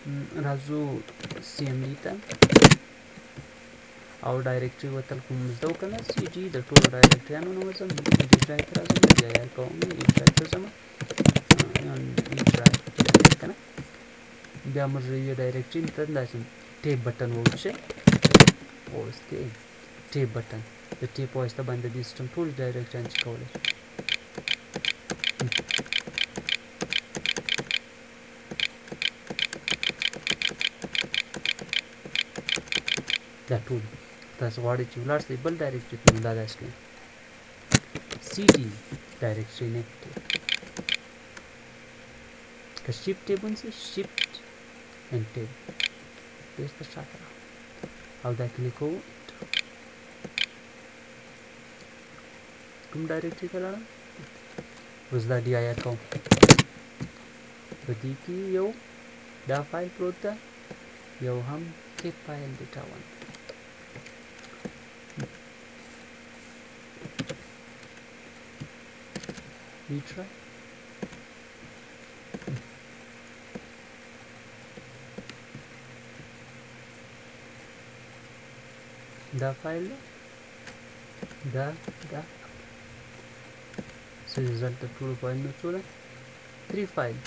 راځو CMD ته او ډایرکټري وتل کوم زده وکړه CD د ټولو ډایرکټریانو نه وځم ای ډرایو ته راځم بیا یې کوم ای ډرایو ته ځم ای ډرایو کنه بیا موږ یو ډایرکټري ته لازم ټیپ بټن ووهو اوس کې ټیپ بټن د ټیپ په واسطه باندې د سیسټم ټول ډایرکټریان چې کولی شو دا ټول تاسو غواړئ چې ولاړ شئ بل ډایرکټري ته نو دا داسې کوئ CD ډایرکټري نیکټیو که شیفټ ټیب ونیسئ شیفټ اینډ ټیب بیرته شاته راغلو او دا کلیک کوو کوم ډایرکټري ته لاړم اوس دا DIR کوم په دې کې یو دا فایل پروت ده یو هم کیپ فایل ډیټا 1 retry دا فایل ده دا څه ریزلټ د ټولو فایلونو څو ده 3 فایل